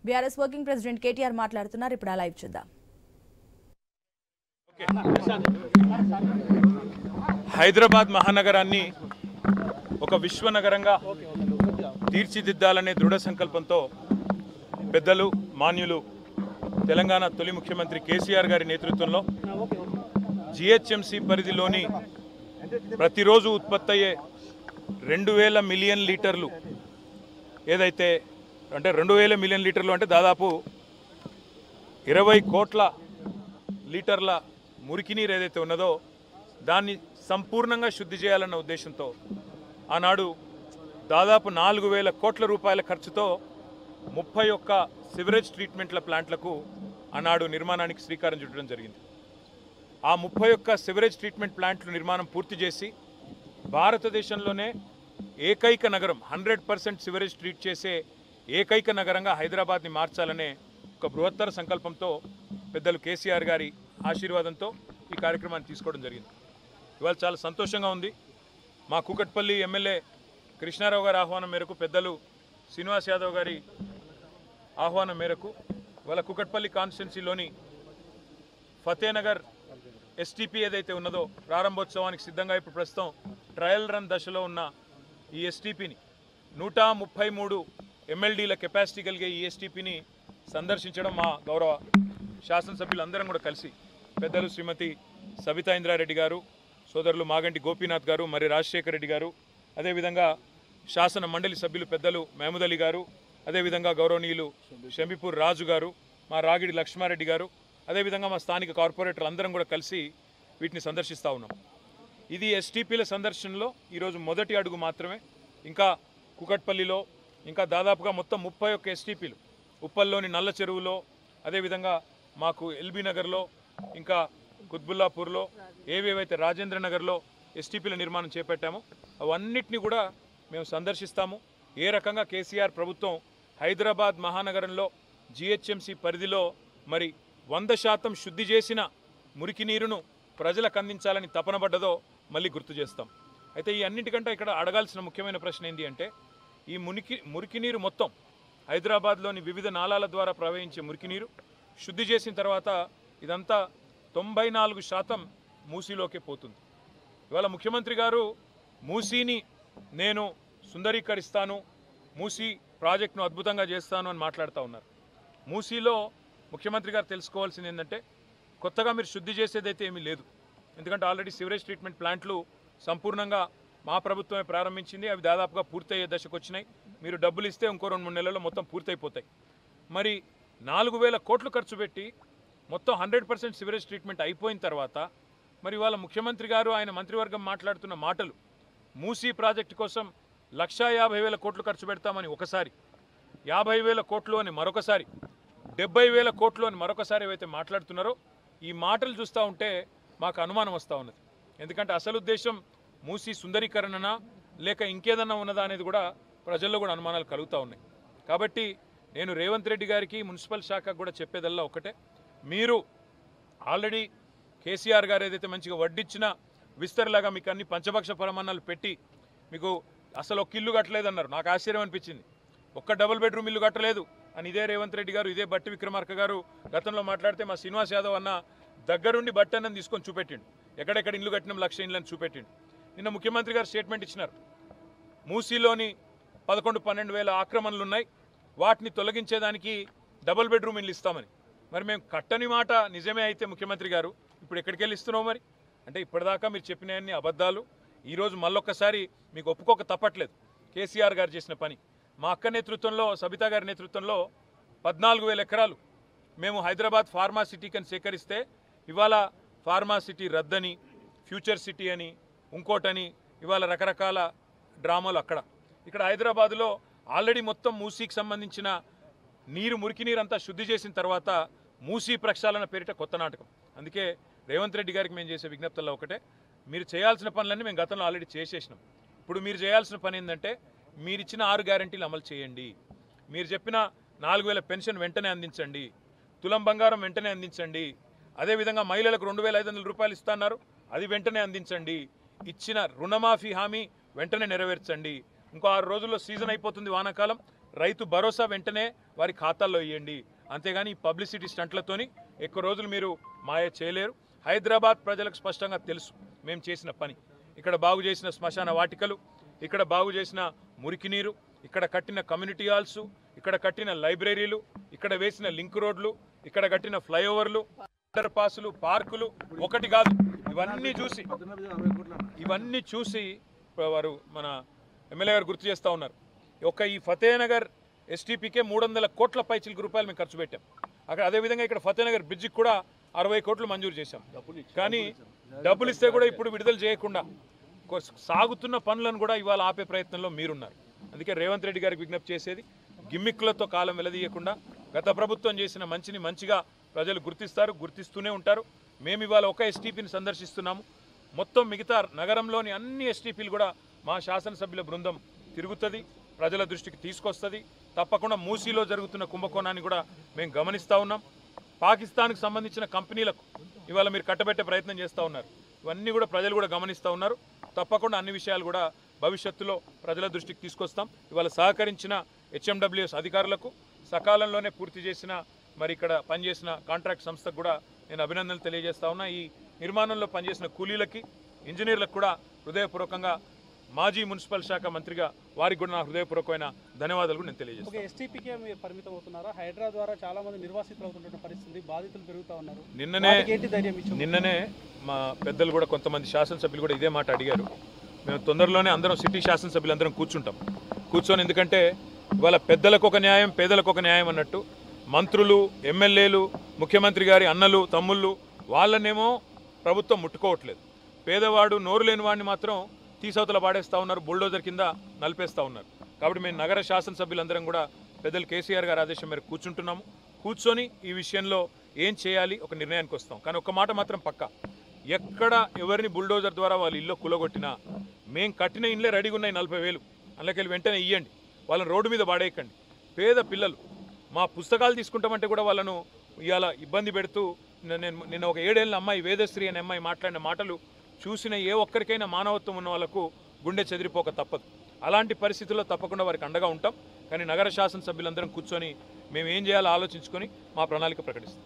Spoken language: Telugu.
బీఆర్ఎస్ వర్కింగ్ ప్రెసిడెంట్ కేటీఆర్ మాట్లాడుతున్నారు. ఇప్పుడు ఆ లైవ్ చూద్దాం. హైదరాబాద్ మహానగరాన్ని ఒక విశ్వనగరంగా తీర్చిదిద్దాలనే దృఢ సంకల్పంతో పెద్దలు మాన్యులు తెలంగాణ తొలి ముఖ్యమంత్రి కేసీఆర్ గారి నేతృత్వంలో జిహెచ్ఎంసీ పరిధిలోని ప్రతిరోజు ఉత్పత్తి అయ్యే 2000 మిలియన్ లీటర్లు ఏదైతే అంటే 2000 మిలియన్ లీటర్లు అంటే దాదాపు 20 కోట్ల లీటర్ల మురికి నీరు ఏదైతే ఉన్నదో దాన్ని సంపూర్ణంగా శుద్ధి చేయాలన్న ఉద్దేశంతో ఆనాడు దాదాపు 4000 కోట్ల రూపాయల ఖర్చుతో 31 సివరేజ్ ట్రీట్మెంట్ల ప్లాంట్లకు ఆనాడు నిర్మాణానికి శ్రీకారం చుట్టడం జరిగింది. ఆ 31 సివరేజ్ ట్రీట్మెంట్ ప్లాంట్ల నిర్మాణం పూర్తి చేసి భారతదేశంలోనే ఏకైక నగరం 100% సివరేజ్ ట్రీట్ చేసే ఏకైక నగరంగా హైదరాబాద్ని మార్చాలనే ఒక బృహత్తర సంకల్పంతో పెద్దలు కేసీఆర్ గారి ఆశీర్వాదంతో ఈ కార్యక్రమాన్ని తీసుకోవడం జరిగింది. ఇవాళ చాలా సంతోషంగా ఉంది. మా కూకట్పల్లి ఎమ్మెల్యే కృష్ణారావు గారి ఆహ్వానం మేరకు, పెద్దలు శ్రీనివాస్ యాదవ్ గారి ఆహ్వానం మేరకు ఇవాళ కూకట్పల్లి కాన్స్టిట్యున్సీలోని ఫతేనగర్ ఎస్టీపీ ఏదైతే ఉన్నదో ప్రారంభోత్సవానికి సిద్ధంగా ఇప్పుడు ప్రస్తుతం ట్రయల్ రన్ దశలో ఉన్న ఈ ఎస్టీపీని 133 MLDల కెపాసిటీ కలిగే ఈ ఎస్టీపీని సందర్శించడం మా గౌరవ శాసనసభ్యులందరం కూడా కలిసి పెద్దలు శ్రీమతి సబితా ఇంద్రారెడ్డి గారు, సోదరులు మాగంటి గోపీనాథ్ గారు, మరి రాజశేఖర్ రెడ్డి గారు, అదేవిధంగా శాసన మండలి సభ్యులు పెద్దలు మహమూద్ అలీ గారు, అదేవిధంగా గౌరవనీయులు షంబిపూర్ రాజు గారు, మా రాగిడి లక్ష్మారెడ్డి గారు, అదేవిధంగా మా స్థానిక కార్పొరేటర్లు అందరం కూడా కలిసి వీటిని సందర్శిస్తూ ఉన్నాం. ఇది ఎస్టీపీల సందర్శనలో ఈరోజు మొదటి అడుగు మాత్రమే. ఇంకా కూకట్పల్లిలో ఇంకా దాదాపుగా మొత్తం 31 ఎస్టీపీలు, ఉప్పల్లోని నల్ల చెరువులో, అదేవిధంగా మాకు ఎల్బీ నగర్లో, ఇంకా కుత్బుల్లాపూర్లో, ఏవేవైతే రాజేంద్ర నగర్లో ఎస్టీపీల నిర్మాణం చేపట్టామో అవన్నిటిని కూడా మేము సందర్శిస్తాము. ఏ రకంగా కేసీఆర్ ప్రభుత్వం హైదరాబాద్ మహానగరంలో జిహెచ్ఎంసీ పరిధిలో మరి 100% శుద్ధి చేసిన మురికి నీరును ప్రజలకు అందించాలని తపన పడ్డదో మళ్ళీ గుర్తు చేస్తాం. అయితే ఈ అన్నిటికంటే ఇక్కడ అడగాల్సిన ముఖ్యమైన ప్రశ్న ఏంటి అంటే, ఈ మురికి నీరు మొత్తం హైదరాబాద్లోని వివిధ నాలాల ద్వారా ప్రవహించే మురికి నీరు శుద్ధి చేసిన తర్వాత ఇదంతా 94% మూసీలోకే పోతుంది. ఇవాళ ముఖ్యమంత్రి గారు మూసీని నేను సుందరీకరిస్తాను, మూసీ ప్రాజెక్టును అద్భుతంగా చేస్తాను అని మాట్లాడుతూ ఉన్నారు. మూసీలో ముఖ్యమంత్రి గారు తెలుసుకోవాల్సింది ఏంటంటే, కొత్తగా మీరు శుద్ధి చేసేదైతే ఏమీ లేదు. ఎందుకంటే ఆల్రెడీ సివరేజ్ ట్రీట్మెంట్ ప్లాంట్లు సంపూర్ణంగా మా ప్రభుత్వమే ప్రారంభించింది. అవి దాదాపుగా పూర్తయ్యే దశకు వచ్చినాయి. మీరు డబ్బులు ఇస్తే ఇంకో 2-3 నెలల్లో మొత్తం పూర్తయిపోతాయి. మరి 4000 కోట్లు ఖర్చు పెట్టి మొత్తం 100% సివరేజ్ ట్రీట్మెంట్ అయిపోయిన తర్వాత మరి వాళ్ళ ముఖ్యమంత్రి గారు ఆయన మంత్రివర్గం మాట్లాడుతున్న మాటలు, మూసీ ప్రాజెక్టు కోసం 150,000 కోట్లు ఖర్చు పెడతామని ఒకసారి, 50,000 కోట్లు అని మరొకసారి, 70,000 కోట్లు అని మరొకసారి ఏవైతే మాట్లాడుతున్నారో ఈ మాటలు చూస్తూ ఉంటే మాకు అనుమానం వస్తూ ఉన్నది. ఎందుకంటే అసలు ఉద్దేశం మూసీ సుందరీకరణనా లేక ఇంకేదన్నా ఉన్నదా అనేది కూడా ప్రజల్లో కూడా అనుమానాలు కలుగుతూ ఉన్నాయి. కాబట్టి నేను రేవంత్ రెడ్డి గారికి, మున్సిపల్ శాఖకు కూడా చెప్పేదల్లా ఒకటే, మీరు ఆల్రెడీ కేసీఆర్ గారు ఏదైతే మంచిగా వడ్డిచ్చిన విస్తరలాగా మీకు అన్ని పంచభక్ష పరమాన్నాలు పెట్టి మీకు అసలు ఒక ఇల్లు కట్టలేదన్నారు. నాకు ఆశ్చర్యం అనిపించింది. ఒక్క డబుల్ బెడ్రూమ్ ఇల్లు కట్టలేదు అని ఇదే రేవంత్ రెడ్డి గారు, ఇదే బట్టి విక్రమార్క గారు గతంలో మాట్లాడితే మా శ్రీనివాస్ యాదవ్ అన్న దగ్గరుండి బట్టి అన్నది తీసుకొని చూపెట్టిండు. ఎక్కడెక్కడ ఇల్లు కట్టినాం 1,00,000 ఇళ్ళని చూపెట్టిండు. నిన్న ముఖ్యమంత్రి గారు స్టేట్మెంట్ ఇచ్చినారు, మూసీలోని 11-12 ఆక్రమణలు ఉన్నాయి, వాటిని తొలగించేదానికి డబుల్ బెడ్రూమ్ ఇల్లు ఇస్తామని. మరి మేము కట్టని మాట నిజమే అయితే ముఖ్యమంత్రి గారు ఇప్పుడు ఎక్కడికి వెళ్ళి ఇస్తున్నావు మరి? అంటే ఇప్పటిదాకా మీరు చెప్పినవన్నీ అబద్ధాలు. ఈరోజు మళ్ళొక్కసారి మీకు ఒప్పుకోక తప్పట్లేదు కేసీఆర్ గారు చేసిన పని. మా అక్క నేతృత్వంలో, సబితా గారి నేతృత్వంలో 14,000 ఎకరాలు మేము హైదరాబాద్ ఫార్మా సిటీకి అని సేకరిస్తే ఇవాళ ఫార్మా సిటీ రద్దని, ఫ్యూచర్ సిటీ అని, ఇంకోటని ఇవాళ రకరకాల డ్రామాలు అక్కడ. ఇక్కడ హైదరాబాదులో ఆల్రెడీ మొత్తం మూసీకి సంబంధించిన మురికి నీరు అంతా శుద్ధి చేసిన తర్వాత మూసీ ప్రక్షాళన పేరిట కొత్త నాటకం. అందుకే రేవంత్ రెడ్డి గారికి మేము చేసే విజ్ఞప్తుల్లో ఒకటే, మీరు చేయాల్సిన పనులన్నీ మేము గతంలో ఆల్రెడీ చేసేసినాం. ఇప్పుడు మీరు చేయాల్సిన పని ఏంటంటే, మీరు ఇచ్చిన 6 గ్యారెంటీలు అమలు చేయండి. మీరు చెప్పిన 4,000 పెన్షన్ వెంటనే అందించండి, తులం బంగారం వెంటనే అందించండి, అదేవిధంగా మహిళలకు 2,500 రూపాయలు ఇస్తున్నారు, అది వెంటనే అందించండి, ఇచ్చిన రుణమాఫీ హామీ వెంటనే నెరవేర్చండి. ఇంకో 6 రోజుల్లో సీజన్ అయిపోతుంది వానాకాలం, రైతు భరోసా వెంటనే వారి ఖాతాల్లో ఇవ్వండి. అంతేగాని ఈ పబ్లిసిటీ స్టంట్లతోని ఎక్కువ రోజులు మీరు మాయ చేయలేరు. హైదరాబాద్ ప్రజలకు స్పష్టంగా తెలుసు మేము చేసిన పని. ఇక్కడ బాగు చేసిన శ్మశాన వాటికలు, ఇక్కడ బాగు చేసిన మురికి నీరు, ఇక్కడ కట్టిన కమ్యూనిటీ హాల్స్, ఇక్కడ కట్టిన లైబ్రరీలు, ఇక్కడ వేసిన లింక్ రోడ్లు, ఇక్కడ కట్టిన ఫ్లైఓవర్లు, అండర్ పాసులు, పార్కులు ఒకటి కాదు. ఇవన్నీ చూసి వారు మన ఎమ్మెల్యే గారు గుర్తు చేస్తూ ఉన్నారు. ఈ ఫతేనగర్ ఎస్టీపీకే 300 కోట్ల పైచిలకు రూపాయలు మేము ఖర్చు పెట్టాం. అక్కడ అదేవిధంగా ఇక్కడ ఫతేనగర్ బ్రిడ్జికి కూడా 60 కోట్లు మంజూరు చేశాం. కానీ డబ్బులు ఇస్తే కూడా ఇప్పుడు విడుదల చేయకుండా సాగుతున్న పనులను కూడా ఇవాళ ఆపే ప్రయత్నంలో మీరున్నారు. అందుకే రేవంత్ రెడ్డి గారికి విజ్ఞప్తి చేసేది, గిమ్మిక్కులతో కాలం వెలదీయకుండా గత ప్రభుత్వం చేసిన మంచిని మంచిగా ప్రజలు గుర్తిస్తారు, గుర్తిస్తూనే ఉంటారు. మేము ఇవాళ ఒక ఎస్టీపీని సందర్శిస్తున్నాము. మొత్తం మిగతా నగరంలోని అన్ని ఎస్టీపీలు కూడా మా శాసనసభ్యుల బృందం తిరుగుతుంది, ప్రజల దృష్టికి తీసుకొస్తుంది. తప్పకుండా మూసీలో జరుగుతున్న కుంభకోణాన్ని కూడా మేము గమనిస్తూ ఉన్నాం. పాకిస్తాన్కి సంబంధించిన కంపెనీలకు ఇవాళ మీరు కట్టబెట్టే ప్రయత్నం చేస్తూ ఉన్నారు. ఇవన్నీ కూడా ప్రజలు కూడా గమనిస్తూ ఉన్నారు. తప్పకుండా అన్ని విషయాలు కూడా భవిష్యత్తులో ప్రజల దృష్టికి తీసుకొస్తాం. ఇవాళ సహకరించిన హెచ్ఎండబ్ల్యూఎస్ అధికారులకు, సకాలంలోనే పూర్తి చేసిన మరి ఇక్కడ పనిచేసిన కాంట్రాక్ట్ సంస్థకు కూడా నేను అభినందనలు తెలియజేస్తా ఉన్నా. ఈ నిర్మాణంలో పనిచేసిన కూలీలకి, ఇంజనీర్లకు కూడా హృదయపూర్వకంగా మాజీ మున్సిపల్ శాఖ మంత్రిగా వారికి కూడా నా హృదయపూర్వకమైన ధన్యవాదాలు కూడా నేను తెలియజేస్తాను. ఎస్టీపీకే మీరు పరిమితం అవుతున్నారా? హైడ్రా ద్వారా చాలా మంది నిర్వాసితులు అవుతున్న పరిస్థితి, బాధితులు పెరుగుతూ ఉన్నారు. నిన్ననే మా పెద్దలు కూడా కొంతమంది శాసనసభ్యులు కూడా ఇదే మాట అడిగారు. మేము తొందరలోనే అందరం సిటీ శాసనసభ్యులు అందరం కూర్చొని ఎందుకంటే ఇవాళ పెద్దలకు ఒక న్యాయం, పేదలకు ఒక న్యాయం అన్నట్టు మంత్రులు, ఎమ్మెల్యేలు, ముఖ్యమంత్రి గారి అన్నలు, తమ్ముళ్ళు వాళ్ళనేమో ప్రభుత్వం ముట్టుకోవట్లేదు. పేదవాడు, నోరు లేని వాడిని మాత్రం తీసవతల పాడేస్తూ ఉన్నారు, బుల్డోజర్ కింద నలిపేస్తూ ఉన్నారు. కాబట్టి మేము నగర శాసనసభ్యులందరం కూడా పెద్దలు కేసీఆర్ గారి ఆదేశం మేరకు కూర్చొని ఈ విషయంలో ఏం చేయాలి ఒక నిర్ణయానికి వస్తాం. కానీ ఒక మాట మాత్రం పక్కా, ఎక్కడ ఎవరిని బుల్డోజర్ ద్వారా వాళ్ళ ఇల్లు కులగొట్టినా మేము కట్టిన ఇళ్ళే రెడీగా ఉన్నాయి 40,000 అందులోకెళ్ళి వెంటనే ఇవ్వండి, వాళ్ళని రోడ్డు మీద పాడేయకండి. పేద పిల్లలు మా పుస్తకాలు తీసుకుంటామంటే కూడా వాళ్ళను ఇవాళ ఇబ్బంది పెడుతూ నిన్న ఒక 7 ఏళ్ళ అమ్మాయి, వేదశ్రీ అనే అమ్మాయి మాట్లాడిన మాటలు చూసిన ఏ ఒక్కరికైనా మానవత్వం ఉన్న వాళ్ళకు గుండె చెదిరిపోక తప్పదు. అలాంటి పరిస్థితుల్లో తప్పకుండా వారికి అండగా ఉంటాం. కానీ నగర శాసనసభ్యులందరం కూర్చొని మేము ఏం చేయాలో ఆలోచించుకొని మా ప్రణాళిక ప్రకటిస్తాం.